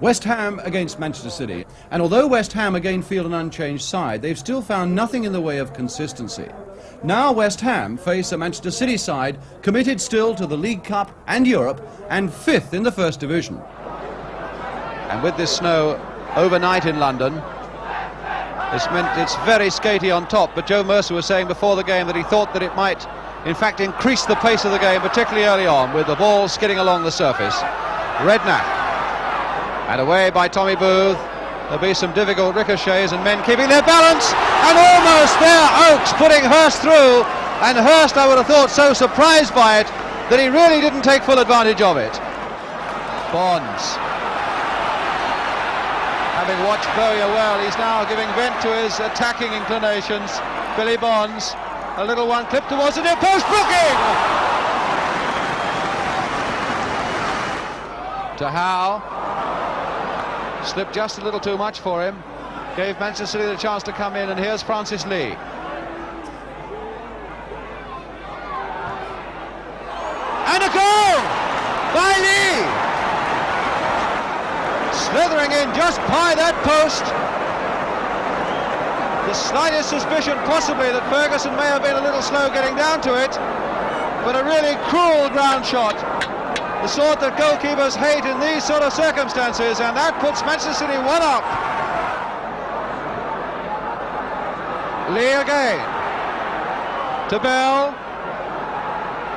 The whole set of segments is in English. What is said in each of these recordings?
West Ham against Manchester City. And although West Ham again field an unchanged side, they've still found nothing in the way of consistency. Now West Ham face a Manchester City side committed still to the League Cup and Europe, and 5th in the First Division. And with this snow overnight in London, this meant it's very skatey on top, but Joe Mercer was saying before the game that he thought that it might in fact increase the pace of the game, particularly early on, with the ball skidding along the surface. Redknapp, and away by Tommy Booth. There'll be some difficult ricochets and men keeping their balance, and almost there Oakes putting Hurst through, and Hurst, I would have thought, so surprised by it that he really didn't take full advantage of it. Bonds, having watched Bowyer well, he's now giving vent to his attacking inclinations. Billy Bonds, a little one clipped towards the near post, Brooking! To Howe, slipped just a little too much for him, gave Manchester City the chance to come in, and here's Francis Lee. And a goal by Lee! Slithering in just by that post. The slightest suspicion possibly that Ferguson may have been a little slow getting down to it, but a really cruel ground shot, the sort that goalkeepers hate in these sort of circumstances, and that puts Manchester City 1 up. Lee again, to Bell,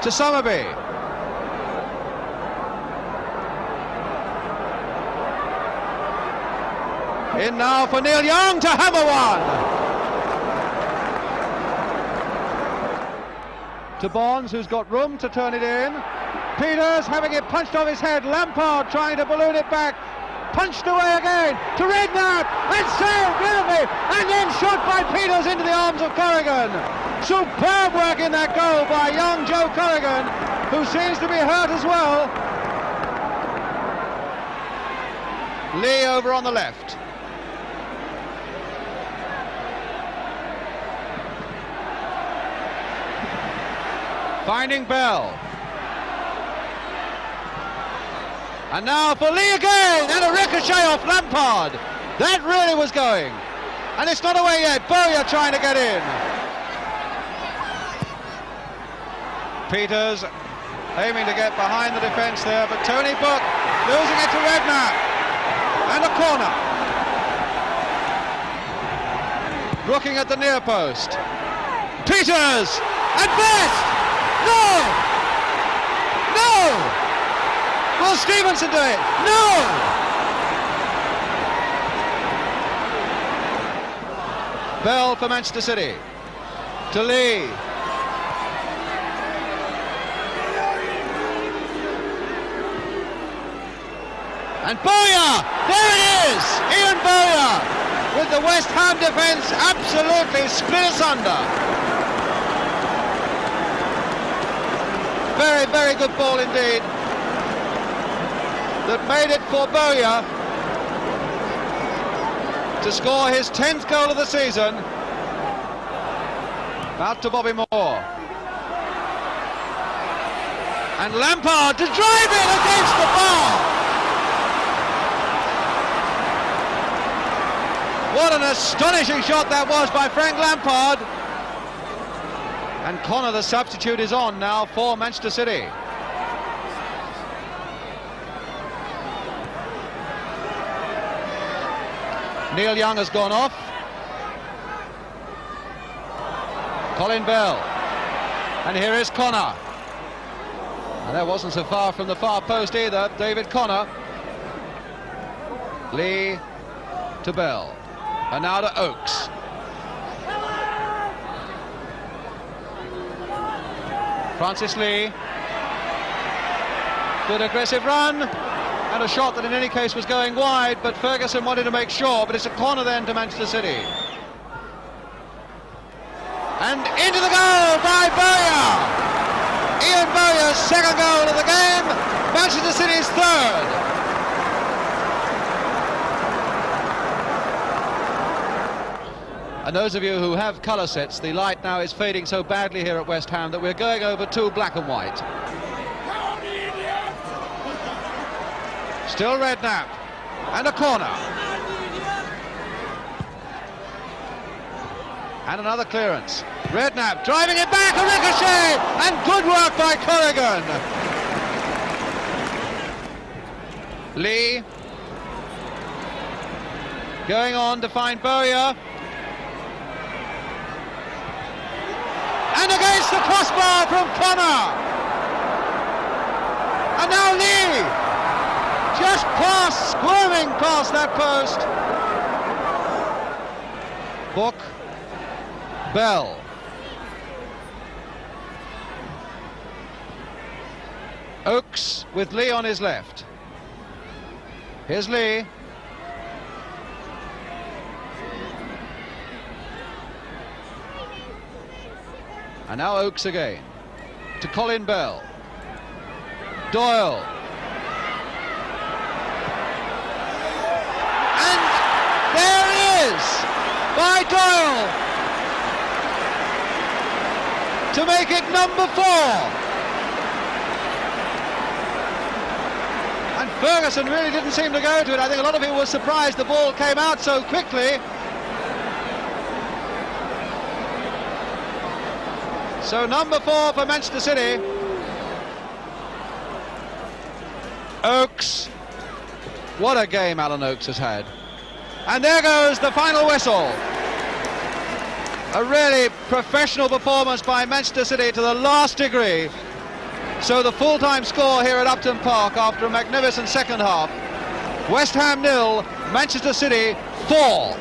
to Summerby. In now for Neil Young to hammer one. To Bonds, who's got room to turn it in. Peters having it punched off his head. Lampard trying to balloon it back. Punched away again to Redknapp, and sailed beautifully, and then shot by Peters into the arms of Corrigan. Superb work in that goal by young Joe Corrigan, who seems to be hurt as well. Lee over on the left. Finding Bell. And now for Lee again, and a ricochet off Lampard. That really was going. And it's not away yet. Bowyer trying to get in. Peters aiming to get behind the defence there, but Tony Book losing it to Redknapp. And a corner. Looking at the near post. Peters! At best! No! No! Will Stevenson do it? No! Bell for Manchester City. To Lee. And Bowyer! There it is! Ian Bowyer! With the West Ham defence absolutely split asunder. Very, very good ball indeed. That made it for Bowyer to score his 10th goal of the season. Out to Bobby Moore. And Lampard to drive it against the bar. What an astonishing shot that was by Frank Lampard. And Connor, the substitute, is on now for Manchester City. Neil Young has gone off. Colin Bell. And here is Connor. And that wasn't so far from the far post either. David Connor. Lee to Bell. And now to Oakes. Francis Lee. Good aggressive run. And a shot that in any case was going wide, but Ferguson wanted to make sure, but it's a corner then to Manchester City. And into the goal by Bowyer! Ian Bowyer's second goal of the game, Manchester City's third. And those of you who have colour sets, the light now is fading so badly here at West Ham that we're going over to black and white. Still Redknapp. And a corner. And another clearance. Redknapp driving it back, a ricochet, and good work by Corrigan. Lee going on to find Bowyer. And against the crossbar from Connor. And now Lee, just squirming past that post. Book, Bell. Oakes with Lee on his left. Here's Lee. And now Oakes again to Colin Bell. Doyle. And there it is by Doyle to make it number 4. And Ferguson really didn't seem to go to it. I think a lot of people were surprised the ball came out so quickly. So number 4 for Manchester City. Oakes. What a game Alan Oakes has had. And there goes the final whistle. A really professional performance by Manchester City to the last degree. So the full-time score here at Upton Park after a magnificent second half. West Ham 0, Manchester City 4.